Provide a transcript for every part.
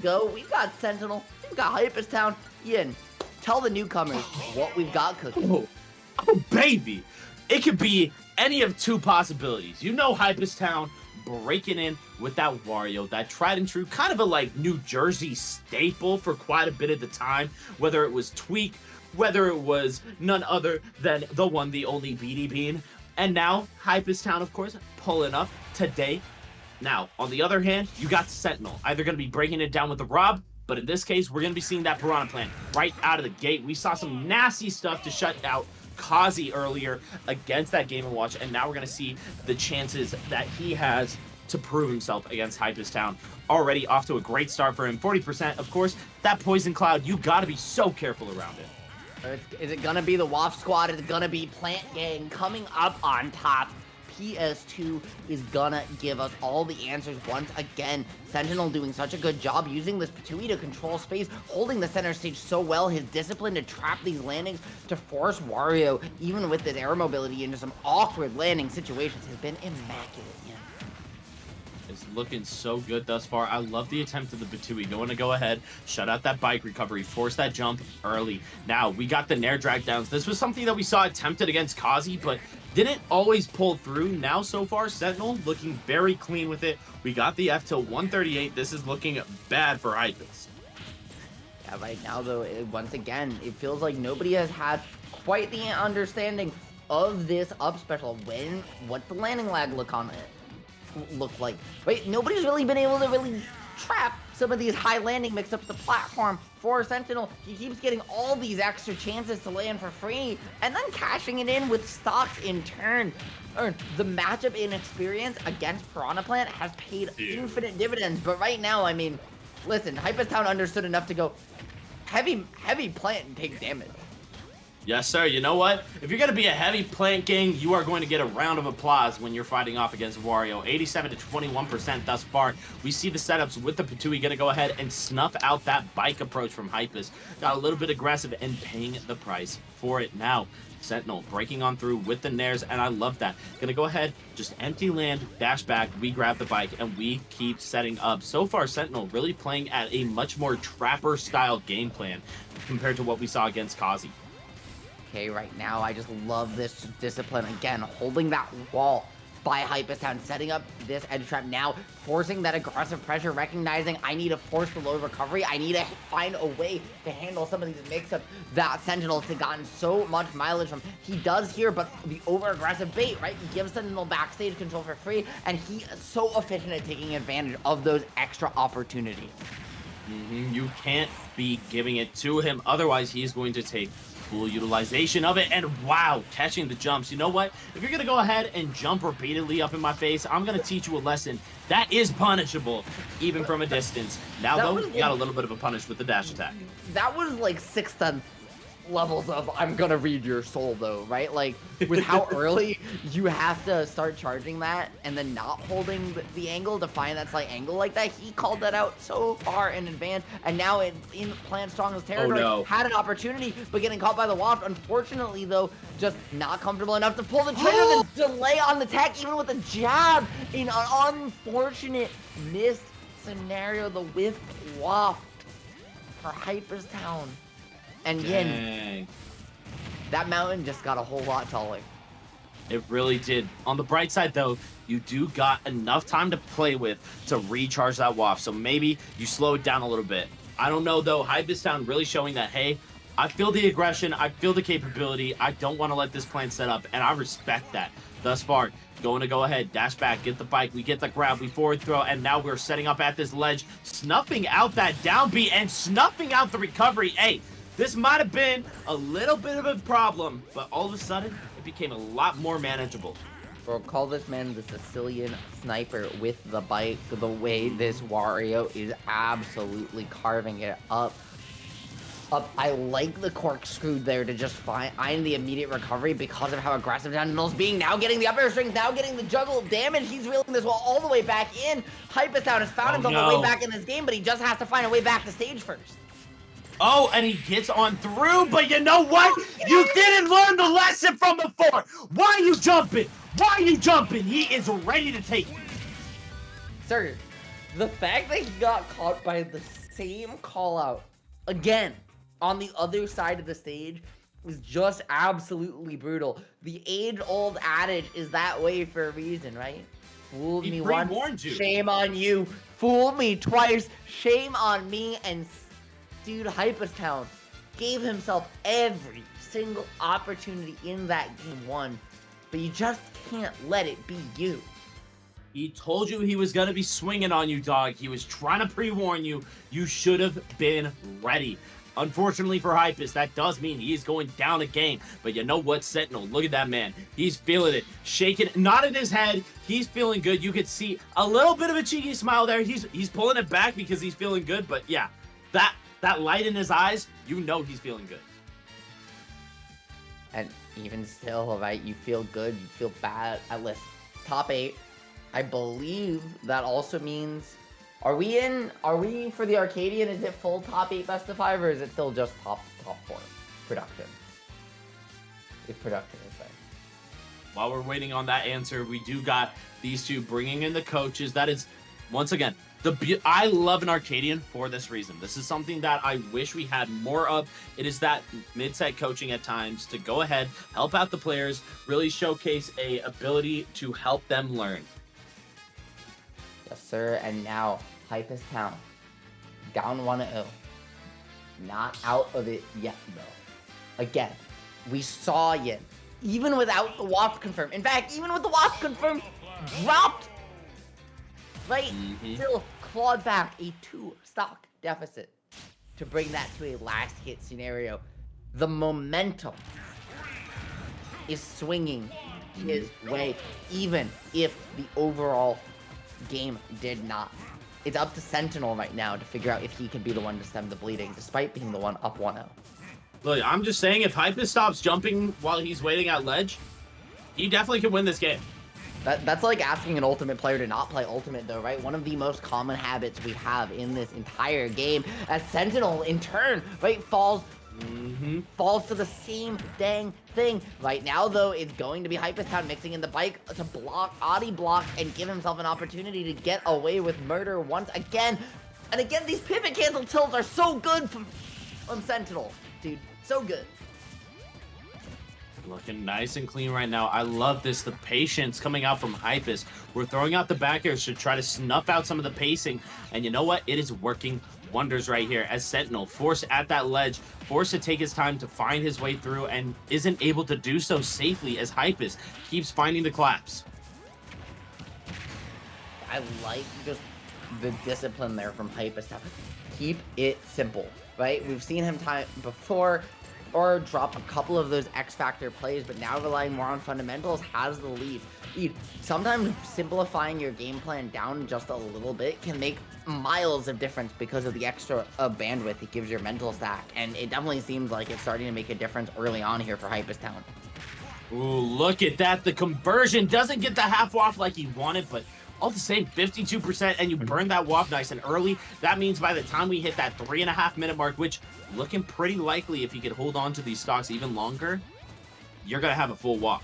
go. We've got Sentinel. We've got HypestTown. Ian, tell the newcomers what we've got cooking. Oh, baby. It could be any of two possibilities. You know HypestTown breaking in with that Wario, that tried and true, kind of a like New Jersey staple for quite a bit of the time, whether it was Tweak, whether it was none other than the one, the only BD Bean. And now HypestTown, of course, pulling up today. Now, on the other hand, you got Sentinel, either going to be breaking it down with the Rob, but in this case, we're going to be seeing that Piranha plant right out of the gate. We saw some nasty stuff to shut out Kazi earlier against that Game & Watch, and now we're going to see the chances that he has to prove himself against HypestTown. Already off to a great start for him, 40%. Of course, that Poison Cloud, you got to be so careful around it. Is it going to be the WAF squad? Is it going to be Plant Gang coming up on top? PS2 is gonna give us all the answers once again. Sentinel doing such a good job using this Patui to control space, holding the center stage so well. His discipline to trap these landings, to force Wario, even with his air mobility, into some awkward landing situations has been immaculate. Yeah. It's looking so good thus far. I love the attempt of the Batui. Going to go ahead, shut out that bike recovery, force that jump early. Now, we got the Nair drag downs. This was something that we saw attempted against Kazi, but didn't always pull through. Now, so far, Sentinel looking very clean with it. We got the F till 138. This is looking bad for Hypest. Yeah, right now, though, once again, it feels like nobody has had quite the understanding of this up special. What's the landing lag look like? Right, nobody's really been able to really trap some of these high landing mix-ups. The platform for Sentinel, he keeps getting all these extra chances to land for free and then cashing it in with stocks in turn. The matchup in experience against Piranha Plant has paid infinite dividends, but right now, I mean, listen, HypestTown understood enough to go heavy plant and take damage. Yes, sir. You know what? If you're going to be a heavy plant gang, you are going to get a round of applause when you're fighting off against Wario. 87 to 21% thus far. We see the setups with the Patui going to go ahead and snuff out that bike approach from Hypest. Got a little bit aggressive and paying the price for it now. Sentinel breaking on through with the nairs, and I love that. Gonna go ahead, just empty land, dash back, we grab the bike, and we keep setting up. So far, Sentinel really playing at a much more trapper-style game plan compared to what we saw against Kazi. Okay, right now, I just love this discipline. Again, holding that wall by HypestTown, setting up this edge trap now, forcing that aggressive pressure, recognizing I need to force the low recovery. I need to find a way to handle some of these mix-ups that Sentinel has gotten so much mileage from. He does here, but the over-aggressive bait, right? He gives Sentinel backstage control for free, and he is so efficient at taking advantage of those extra opportunities. You can't be giving it to him, otherwise he's going to take full utilization of it, and wow, catching the jumps. You know what? If you're gonna go ahead and jump repeatedly up in my face, I'm gonna teach you a lesson. That is punishable, even from a distance. Now, though, you got a little bit of a punish with the dash attack. That was like 6th levels of I'm gonna read your soul, though, right? Like, with how early you have to start charging that and then not holding the angle to find that slight angle like that. He called that out so far in advance, and now in Plant Strong's territory, had an opportunity, but getting caught by the waft. Unfortunately, though, just not comfortable enough to pull the trigger. The delay on the tech, even with a jab, in an unfortunate missed scenario. The whiff waft for HypestTown. And Yin, that mountain just got a whole lot taller. It really did. On the bright side, though, you do got enough time to play with to recharge that waft. So maybe you slow it down a little bit. I don't know, though. HypestTown really showing that, hey, I feel the aggression. I feel the capability. I don't want to let this plan set up, and I respect that. Thus far, going to go ahead, dash back, get the bike, we get the grab, we forward throw, and now we're setting up at this ledge, snuffing out that downbeat and snuffing out the recovery. Hey, this might have been a little bit of a problem, but all of a sudden, it became a lot more manageable. We'll call this man the Sicilian sniper with the bike. The way this Wario is absolutely carving it up. I like the corkscrew there to just find the immediate recovery because of how aggressive Sentinel's being. Now getting the upper strings, now getting the juggle damage. He's reeling this wall all the way back in. HypestTown has found himself a way back in this game, but he just has to find a way back to stage first. Oh, and he gets on through, but you know what? You didn't learn the lesson from before. Why are you jumping? Why are you jumping? He is ready to take you. Sir, the fact that he got caught by the same call out again on the other side of the stage is just absolutely brutal. The age-old adage is that way for a reason, right? Fooled me once, shame on you. Fooled me twice, shame on me. And dude, HypestTown gave himself every single opportunity in that game one, but you just can't let it be you. He told you he was going to be swinging on you, dog. He was trying to pre-warn you. You should have been ready. Unfortunately for Hypest, that does mean he is going down a game. But you know what, Sentinel? Look at that man. He's feeling it. Shaking, not in his head. He's feeling good. You could see a little bit of a cheeky smile there. He's pulling it back because he's feeling good. But yeah, that light in his eyes, you know he's feeling good. And even still, right, you feel good, you feel bad. At least top 8. I believe that also means, are we for the Arcadian, is it full top 8 best of 5, or is it still just top 4 production? If production is there. While we're waiting on that answer, we do got these two bringing in the coaches. That is, once again, I love an Arcadian for this reason. This is something that I wish we had more of. It is that mid-set coaching at times to go ahead, help out the players, really showcase a ability to help them learn. Yes, sir. And now, HypestTown, down 1-0. Not out of it yet, though. Again, we saw it. Even without the WAF confirmed. In fact, even with the WAF confirmed, dropped. Right? Still clawed back a 2-stock deficit to bring that to a last hit scenario. The momentum is swinging his way, even if the overall game did not. It's up to Sentinel right now to figure out if he can be the one to stem the bleeding, despite being the one up 1-0. Look, I'm just saying, if Hypest stops jumping while he's waiting at ledge, he definitely can win this game. That's like asking an Ultimate player to not play Ultimate, though, right? One of the most common habits we have in this entire game, as Sentinel, in turn, right, falls to the same dang thing. Right now, though, it's going to be HypestTown mixing in the bike to block, Audi block, and give himself an opportunity to get away with murder once again. And again, these pivot cancel tilts are so good from Sentinel, dude. So good. Looking nice and clean right now. I love this. The patience coming out from Hypest. We're throwing out the back airs to try to snuff out some of the pacing. And you know what? It is working wonders right here as Sentinel forced at that ledge, forced to take his time to find his way through and isn't able to do so safely as Hypest keeps finding the claps. I like just the discipline there from Hypest. Keep it simple, right? We've seen him time before or drop a couple of those X Factor plays, but now relying more on fundamentals has the lead. Sometimes simplifying your game plan down just a little bit can make miles of difference because of the extra bandwidth it gives your mental stack, and it definitely seems like it's starting to make a difference early on here for HypestTown. Ooh, look at that. The conversion doesn't get the half waff like he wanted, but all the same, 52%, and you burn that waff nice and early. That means by the time we hit that 3.5 minute mark, which looking pretty likely if he could hold on to these stocks even longer, you're going to have a full waft.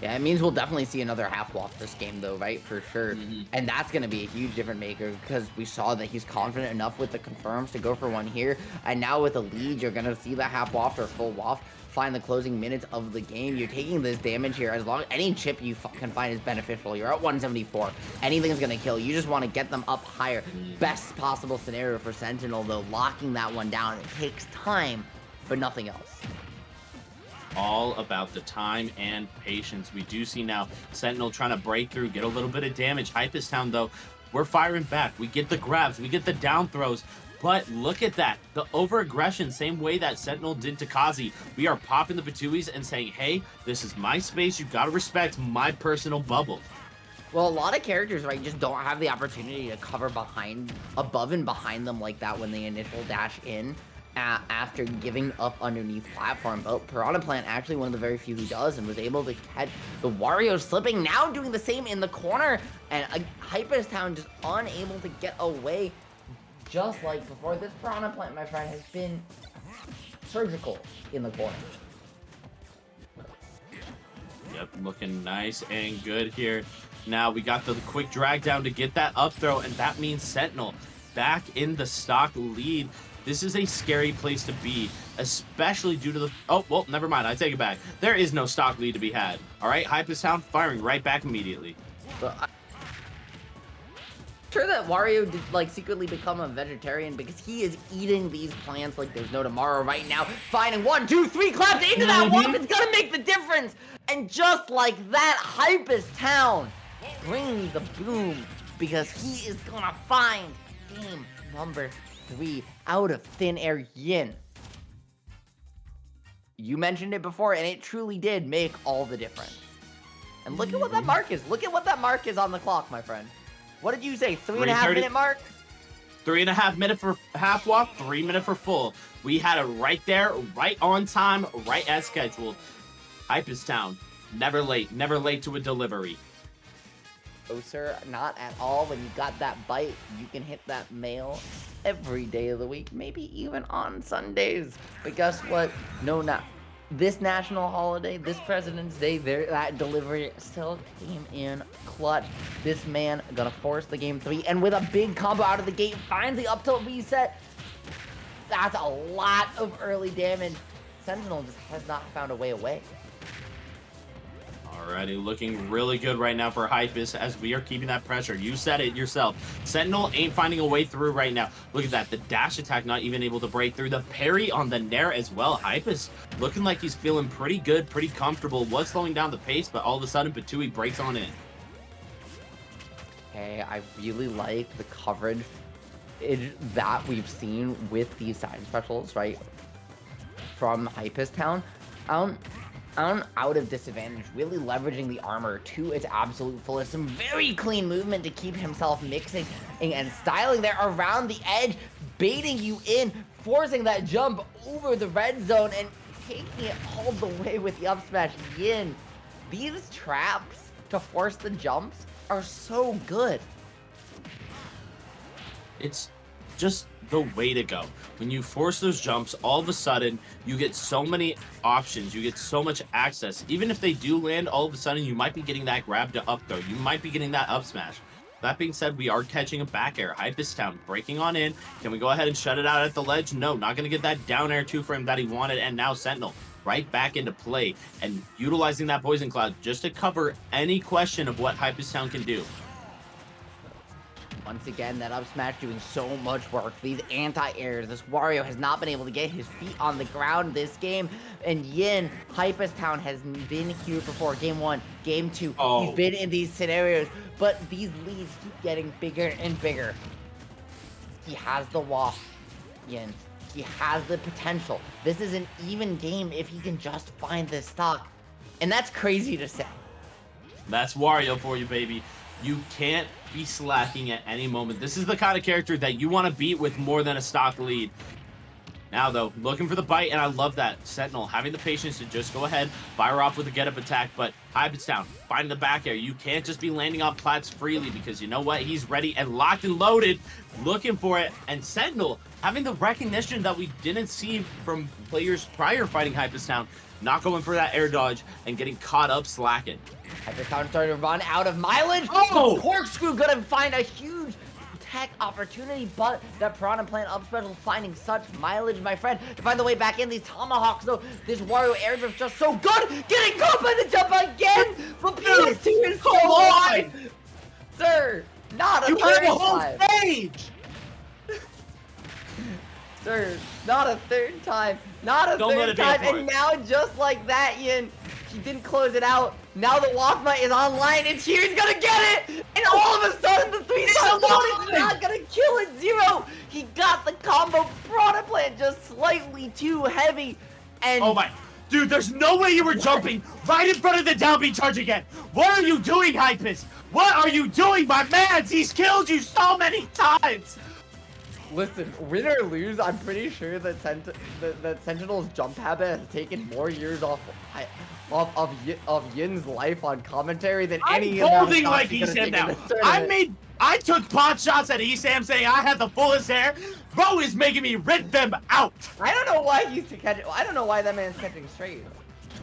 Yeah, it means we'll definitely see another half waft this game, though, right? For sure. And that's going to be a huge difference maker because we saw that he's confident enough with the confirms to go for one here. And now with a lead, you're going to see that half waft or full waft find the closing minutes of the game. You're taking this damage here. As long as any chip you can find is beneficial. You're at 174. Anything's going to kill. You just want to get them up higher. Best possible scenario for Sentinel, though, locking that one down. It takes time, but nothing else. All about the time and patience. We do see now Sentinel trying to break through, get a little bit of damage. HypestTown, though, we're firing back. We get the grabs, we get the down throws, but look at that. The over-aggression, same way that Sentinel did to Kazi. We are popping the Batuis and saying, hey, this is my space. You got to respect my personal bubble. Well, a lot of characters, right, just don't have the opportunity to cover above and behind them like that when they initial dash in. After giving up underneath platform, but Piranha Plant actually one of the very few who does and was able to catch the Wario slipping, now doing the same in the corner, and HypestTown just unable to get away just like before. This Piranha Plant, my friend, has been surgical in the corner. Yep, looking nice and good here. Now we got the quick drag down to get that up throw, and that means Sentinel back in the stock lead. This is a scary place to be, especially due to the... Oh, well, never mind. I take it back. There is no stock lead to be had. All right, HypestTown firing right back immediately. But I'm sure that Wario did, like, secretly become a vegetarian because he is eating these plants like there's no tomorrow right now. Finding 1, 2, 3 claps into that one that's gonna make the difference. And just like that, HypestTown bringing the boom because he is gonna find game number 3 out of thin air. Yin, you mentioned it before, and it truly did make all the difference. And look at what that mark is. Look at what that mark is on the clock, my friend. What did you say? 3.5 minute mark? 3.5 minute for half walk, 3 minute for full. We had it right there, right on time, right as scheduled. HypestTown, never late to a delivery. Oh, sir, not at all. When you got that bite, you can hit that mail every day of the week, maybe even on Sundays. But guess what? No, not this national holiday, this President's Day, that delivery still came in clutch. This man gonna force the game 3, and with a big combo out of the gate, finds the up tilt reset. That's a lot of early damage. Sentinel just has not found a way away. Alrighty, looking really good right now for Hypest as we are keeping that pressure. You said it yourself. Sentinel ain't finding a way through right now. Look at that. The dash attack not even able to break through. The parry on the Nair as well. Hypest looking like he's feeling pretty good, pretty comfortable. Was slowing down the pace, but all of a sudden, Batui breaks on in. Hey, I really like the coverage that we've seen with these side specials, right? From HypestTown. Out of disadvantage, really leveraging the armor to its absolute fullest. Some very clean movement to keep himself mixing and styling there around the edge, baiting you in, forcing that jump over the red zone and taking it all the way with the up smash. Yin, these traps to force the jumps are so good. It's just the way to go. When you force those jumps, all of a sudden, you get so many options. You get so much access. Even if they do land, all of a sudden, you might be getting that grab to up throw. You might be getting that up smash. That being said, we are catching a back air. HypestTown breaking on in. Can we go ahead and shut it out at the ledge? No, not going to get that down air 2 frame that he wanted. And now Sentinel right back into play and utilizing that Poison Cloud just to cover any question of what HypestTown can do. Once again, that up smash doing so much work. These anti-airs. This Wario has not been able to get his feet on the ground this game. And Yin, HypestTown has been here before. Game 1, Game 2. Oh. He's been in these scenarios. But these leads keep getting bigger and bigger. He has the wall, Yin. He has the potential. This is an even game if he can just find this stock. And that's crazy to say. That's Wario for you, baby. You can't be slacking at any moment. This is the kind of character that you want to beat with more than a stock lead. Now, though, looking for the bite, and I love that. Sentinel having the patience to just go ahead, fire off with a get-up attack, but HypestTown finding the back air. You can't just be landing on plats freely because you know what? He's ready and locked and loaded, looking for it. And Sentinel having the recognition that we didn't see from players prior fighting HypestTown, not going for that air dodge and getting caught up slacking. HypestTown starting to run out of mileage. Oh! Corkscrew gonna find a huge tech opportunity, but that Piranha plant up special finding such mileage, my friend, to find the way back in. These tomahawks, though, this Wario air drift just so good. Getting caught by the jump again. But PS2 is so high. Sir, not a third time. Stage! Sir, not a third time. Not a Don't let third it be a time. fourth. And now, just like that, Ian, he didn't close it out. Now the Wafma is online. It's here. He's gonna get it. And all of a sudden, the 3-star one is not gonna kill it. 0. He got the combo. Piranha plant just slightly too heavy. And Oh my. Dude, there's no way you were jumping right in front of the down B charge again. What are you doing, Hypest? What are you doing, my man? He's killed you so many times. listen, win or lose, I'm pretty sure that Sentinel's jump habit has taken more years off Yin's life on commentary than any I'm amount of holding shots like he could've Esam taken now. this tournament. I took pot shots at Esam saying I had the fullest hair. Bro is making me rip them out. I don't know why he's catching. I don't know why that man's catching straight.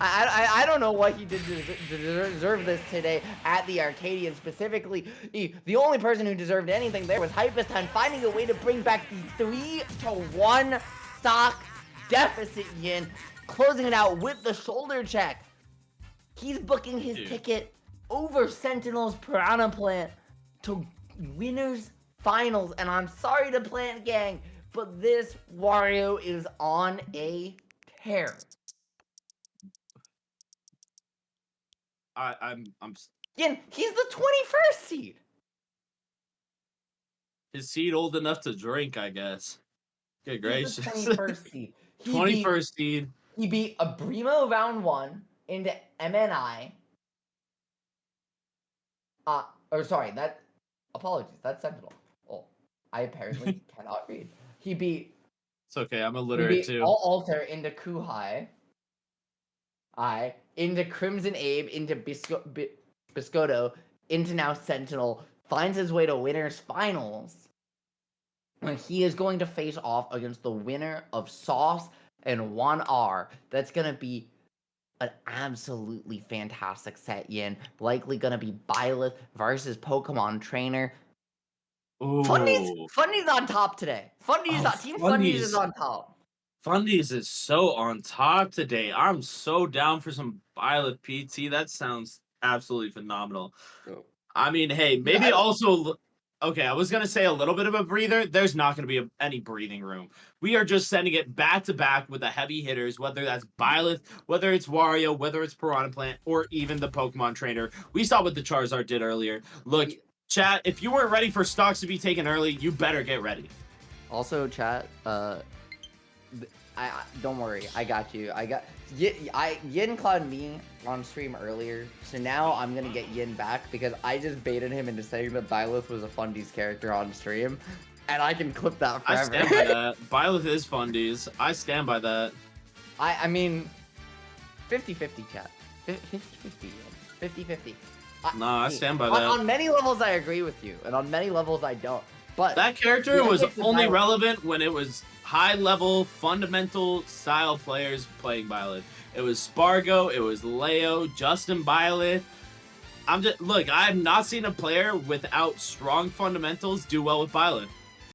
I don't know what he did to deserve this today at the Arcadian specifically. The only person who deserved anything there was HypestTown finding a way to bring back the 3-1 stock deficit, Yin, closing it out with the shoulder check. He's booking his ticket over Sentinel's Piranha plant to winners finals, and I'm sorry to Plant Gang, but this Wario is on a tear. I'm Again, he's the 21st seed. His seed old enough to drink, I guess. Good gracious. He's the 21st seed. 21st seed. He beat Abrimo round 1 into MNI. Apologies, that's Sentinel. Oh, I apparently cannot read. He beat... It's okay, I'm illiterate too. Alter into Kuhai. Into Crimson Abe, into Biscotto, into now Sentinel, finds his way to winners finals. And he is going to face off against the winner of Sauce and 1R. That's going to be an absolutely fantastic set, Yin. Likely going to be Byleth versus Pokemon Trainer. Fundy's on top today. Team Fundies is on top. Fundies is so on top today. I'm so down for some Byleth PT. That sounds absolutely phenomenal. Oh. I mean, hey, maybe also... Okay, I was going to say a little bit of a breather. There's not going to be any breathing room. We are just sending it back-to-back with the heavy hitters, whether that's Byleth, whether it's Wario, whether it's Piranha Plant, or even the Pokemon Trainer. We saw what the Charizard did earlier. Look, chat, if you weren't ready for stocks to be taken early, you better get ready. Also, chat, don't worry, I got you. Yin clowned me on stream earlier, so now I'm gonna get Yin back because I just baited him into saying that Byleth was a Fundies character on stream, and I can clip that forever. I stand by that. Byleth is Fundies. I stand by that. I mean, 50-50 chat. 50-50. 50-50. I stand by that. On many levels, I agree with you, and on many levels, I don't. But that character was only relevant when it was high-level, fundamental style players playing Byleth. It was Spargo, it was Leo, Justin Byleth. Look, I have not seen a player without strong fundamentals do well with Byleth.